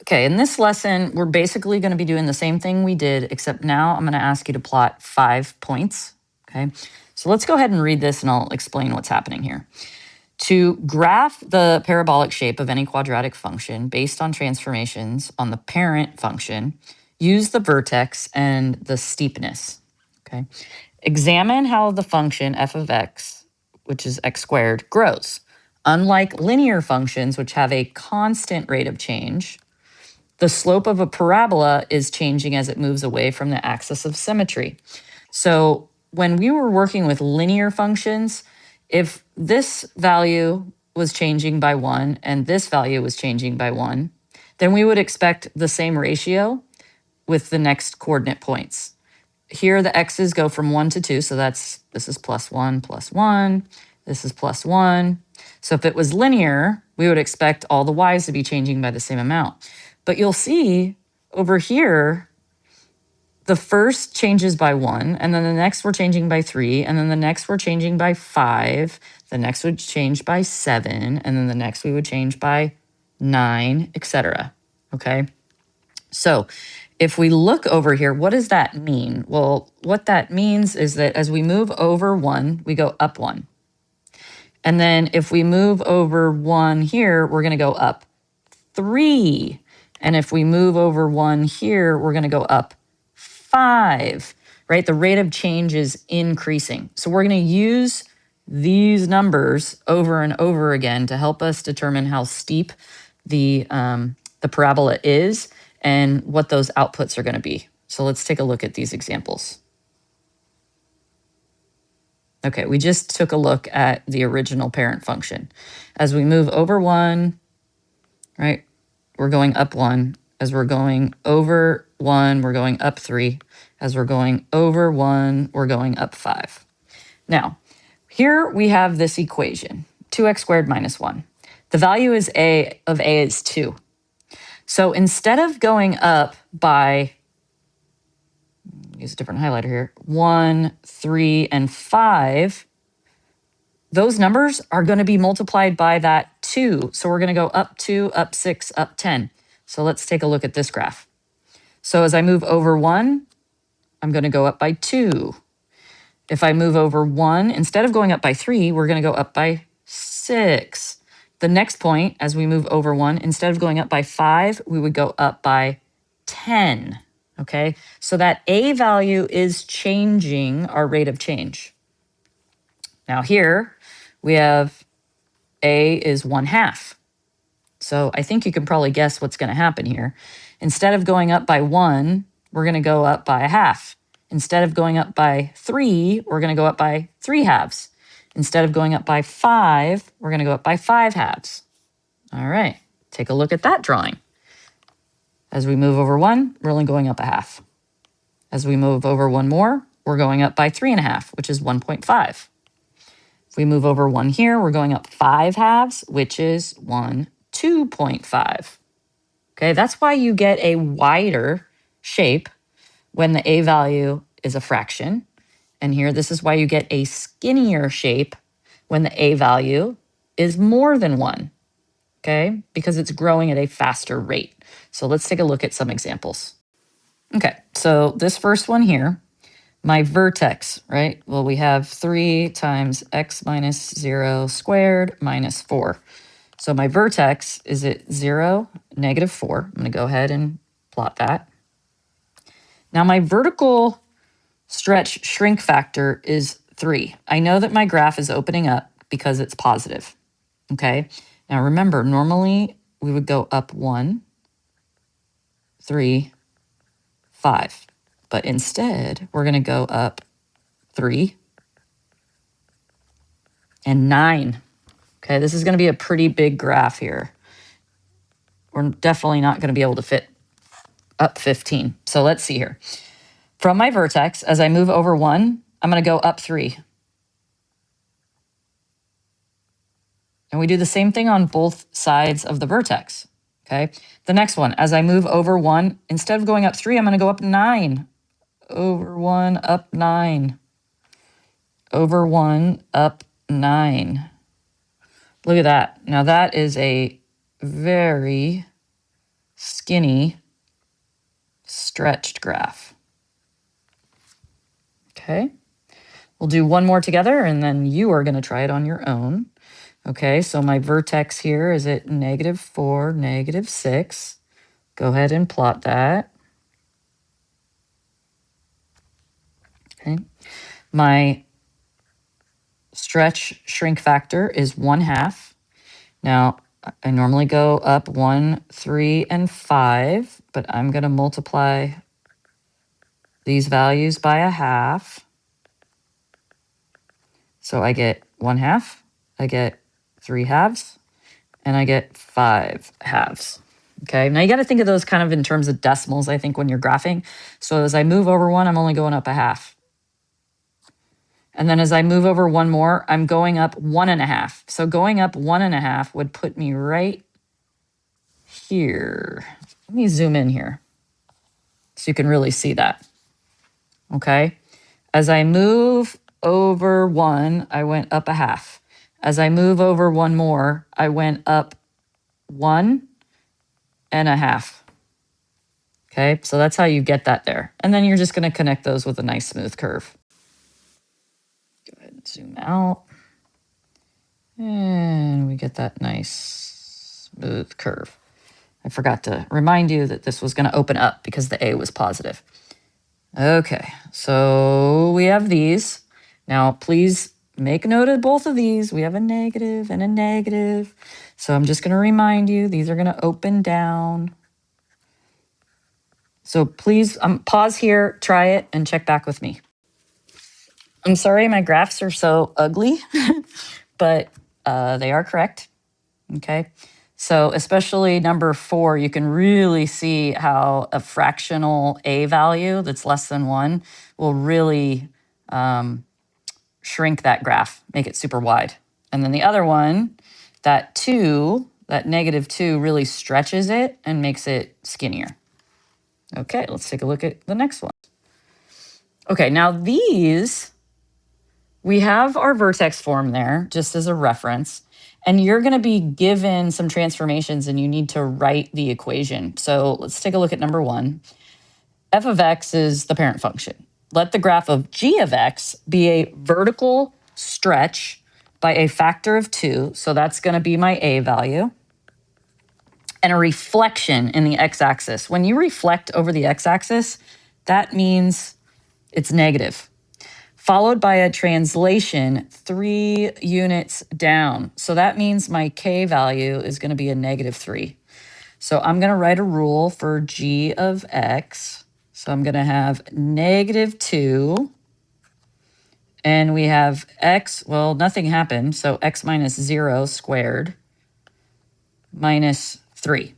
Okay, in this lesson, we're basically going to be doing the same thing we did, except now I'm going to ask you to plot 5 points. Okay, so let's go ahead and read this and I'll explain what's happening here. To graph the parabolic shape of any quadratic function based on transformations on the parent function, use the vertex and the steepness. Okay, examine how the function f of x, which is x squared, grows. Unlike linear functions, which have a constant rate of change, the slope of a parabola is changing as it moves away from the axis of symmetry. So when we were working with linear functions, if this value was changing by 1 and this value was changing by 1, then we would expect the same ratio with the next coordinate points. Here the x's go from 1 to 2, so this is plus 1, this is plus 1. So if it was linear, we would expect all the y's to be changing by the same amount. But you'll see over here, the first changes by 1, and then the next we're changing by 3, and then the next we're changing by 5, the next would change by 7, and then the next we would change by 9, etc. Okay? So if we look over here, what does that mean? Well, what that means is that as we move over 1, we go up 1. And then if we move over 1 here, we're going to go up 3. And if we move over 1 here, we're going to go up 5, right? The rate of change is increasing. So we're going to use these numbers over and over again to help us determine how steep the parabola is and what those outputs are going to be. So let's take a look at these examples. Okay, we just took a look at the original parent function. As we move over 1, right, we're going up 1. As we're going over 1, we're going up 3. As we're going over 1, we're going up 5. Now, here we have this equation, 2x squared minus 1. The value of a is 2. So instead of going up by, use a different highlighter here, 1, 3, and 5, those numbers are going to be multiplied by that 2. So we're going to go up 2, up 6, up 10. So let's take a look at this graph. So as I move over 1, I'm going to go up by 2. If I move over 1, instead of going up by 3, we're going to go up by 6. The next point, as we move over 1, instead of going up by 5, we would go up by 10. Okay, so that a value is changing our rate of change. Now here we have a is 1/2. So I think you can probably guess what's going to happen here. Instead of going up by 1, we're going to go up by 1/2. Instead of going up by 3, we're going to go up by 3/2. Instead of going up by 5, we're going to go up by 5/2. All right, take a look at that drawing. As we move over 1, we're only going up 1/2. As we move over 1 more, we're going up by 3.5, which is 1.5. If we move over 1 here, we're going up 5/2, which is 2.5. Okay, that's why you get a wider shape when the a value is a fraction. And here, this is why you get a skinnier shape when the a value is more than 1. Okay, because it's growing at a faster rate. So let's take a look at some examples. Okay, so this first one here, my vertex, right? Well, we have 3 times x minus 0 squared minus 4. So my vertex is at 0, negative 4. I'm going to go ahead and plot that. Now my vertical stretch shrink factor is 3. I know that my graph is opening up because it's positive. Okay. Now remember, normally we would go up 1, 3, 5. But instead, we're going to go up 3 and 9. Okay, this is going to be a pretty big graph here. We're definitely not going to be able to fit up 15. So let's see here. From my vertex, as I move over 1, I'm going to go up 3. And we do the same thing on both sides of the vertex. Okay, the next one, as I move over 1, instead of going up 3, I'm going to go up 9. Over 1, up 9. Over 1, up 9. Look at that. Now that is a very skinny, stretched graph. Okay, we'll do one more together and then you are going to try it on your own. Okay, so my vertex here is at -4, -6. Go ahead and plot that. Okay, my stretch shrink factor is 1/2. Now, I normally go up 1, 3, and 5, but I'm going to multiply these values by 1/2. So I get 1/2, I get 3/2, and I get 5/2. Okay, now you got to think of those kind of in terms of decimals, I think, when you're graphing. So as I move over 1, I'm only going up 1/2. And then as I move over 1 more, I'm going up 1.5. So going up 1.5 would put me right here. Let me zoom in here so you can really see that. Okay, as I move over 1, I went up 1/2. As I move over 1 more, I went up 1.5. Okay, so that's how you get that there. And then you're just going to connect those with a nice smooth curve. Go ahead and zoom out. And we get that nice smooth curve. I forgot to remind you that this was going to open up because the A was positive. Okay, so we have these. Now, please make note of both of these. We have a negative and a negative. So I'm just going to remind you, these are going to open down. So please pause here, try it, and check back with me. I'm sorry my graphs are so ugly, but they are correct. Okay, so especially number 4, you can really see how a fractional A value that's less than 1 will really shrink that graph, make it super wide. And then the other one, that 2, that -2 really stretches it and makes it skinnier. Okay, let's take a look at the next one. Okay, now these, we have our vertex form there just as a reference, and you're going to be given some transformations and you need to write the equation. So let's take a look at number 1. F of x is the parent function. Let the graph of g of x be a vertical stretch by a factor of 2. So that's going to be my a value. And a reflection in the x-axis. When you reflect over the x-axis, that means it's negative. Followed by a translation 3 units down. So that means my k value is going to be a -3. So I'm going to write a rule for g of x. So I'm going to have -2. And we have x, well, nothing happened. So x minus 0 squared minus 3.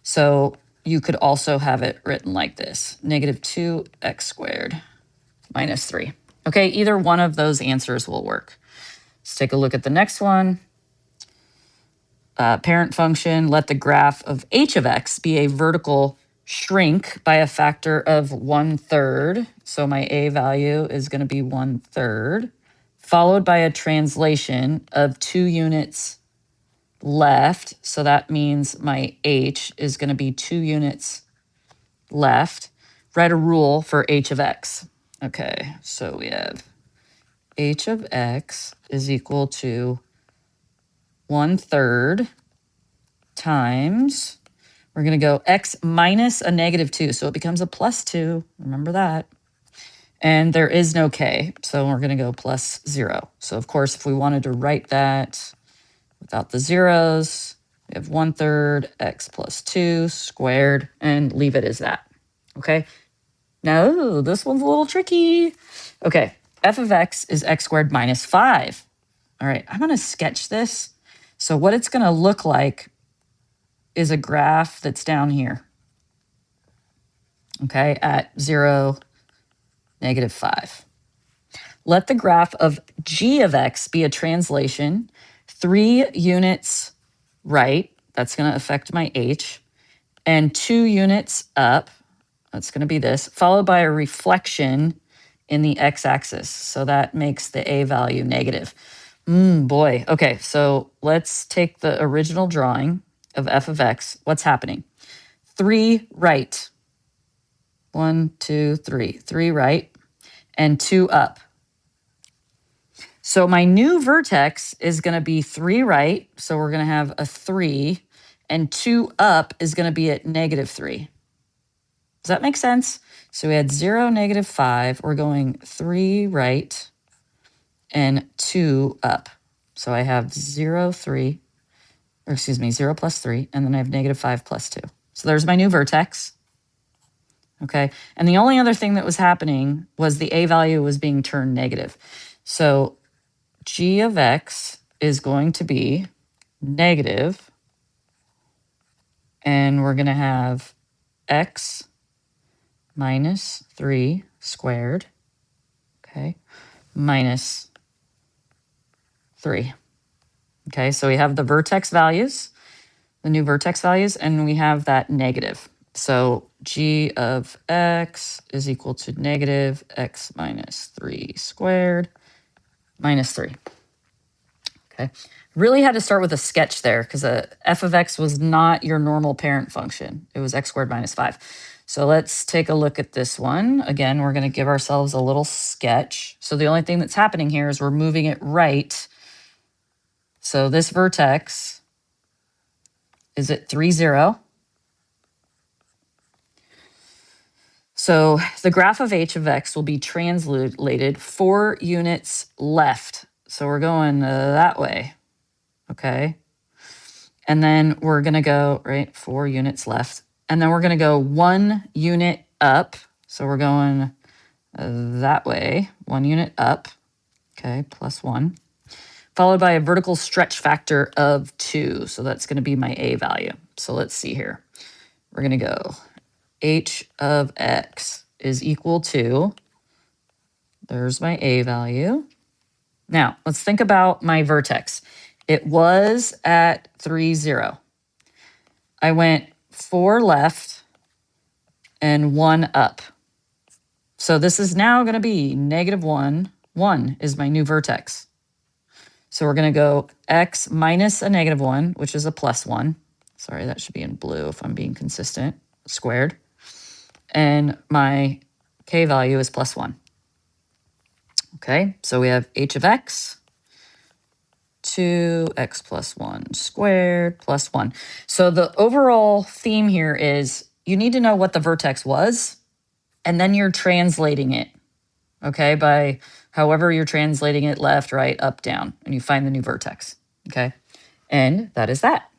So you could also have it written like this, -2x squared minus 3. Okay, either one of those answers will work. Let's take a look at the next one. Parent function, let the graph of h of x be a vertical shrink by a factor of 1/3. So my a value is going to be 1/3, followed by a translation of 2 units left. So that means my h is going to be 2 units left. Write a rule for h of x. Okay, so we have h of x is equal to 1/3 times, we're going to go x minus a -2. So it becomes a +2. Remember that. And there is no k. So we're going to go +0. So of course, if we wanted to write that without the zeros, we have 1/3 x plus 2 squared and leave it as that. Okay. Now, this one's a little tricky. Okay. F of x is x squared minus 5. All right. I'm going to sketch this. So what it's going to look like is a graph that's down here. Okay. At 0, -5. Let the graph of g of x be a translation 3 units right. That's going to affect my h. And 2 units up. That's going to be this, followed by a reflection in the x-axis. So that makes the a value negative. Boy. Okay, so let's take the original drawing of f of x. What's happening? 3 right. 1, 2, 3. 3 right and 2 up. So my new vertex is going to be 3 right. So we're going to have a 3, and 2 up is going to be at -3. Does that make sense? So we had 0, -5. We're going 3 right and 2 up. So I have 0, 3, or excuse me, 0 plus 3, and then I have -5 plus 2. So there's my new vertex. Okay, and the only other thing that was happening was the a value was being turned negative. So g of x is going to be negative, and we're going to have x minus 3 squared, okay, minus 3. Okay, so we have the vertex values, the new vertex values, and we have that negative. So g of x is equal to negative x minus 3 squared minus 3. Okay, really had to start with a sketch there because f of x was not your normal parent function. It was x squared minus 5. So let's take a look at this one. Again, we're going to give ourselves a little sketch. So the only thing that's happening here is we're moving it right. So this vertex is at 3, 0. So the graph of h of x will be translated 4 units left. So we're going that way, okay? And then we're going to go, right, 4 units left. And then we're going to go 1 unit up. So we're going that way, 1 unit up, okay, plus 1. Followed by a vertical stretch factor of 2. So that's going to be my a value. So let's see here. We're going to go h of x is equal to, there's my a value. Now, let's think about my vertex. It was at 3, 0. I went 4 left and 1 up. So this is now going to be -1. 1 is my new vertex. So we're going to go x minus a -1, which is a +1. Sorry, that should be in blue if I'm being consistent, squared. And my k value is +1. Okay, so we have h of x, 2x plus 1 squared plus 1. So the overall theme here is you need to know what the vertex was, and then you're translating it, okay, by however you're translating it, left, right, up, down, and you find the new vertex, okay? And that is that.